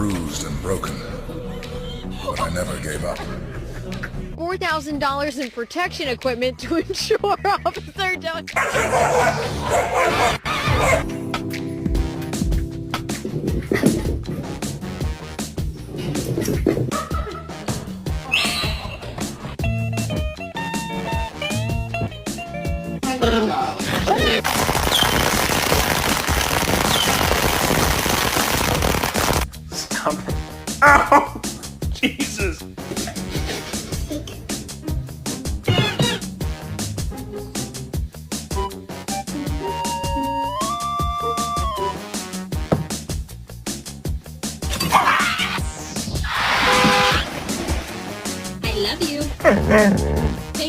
bruised and broken, but I never gave up. $4,000 in protection equipment to ensure Officer Dunn. Stop it. Ow! Jesus! I love you.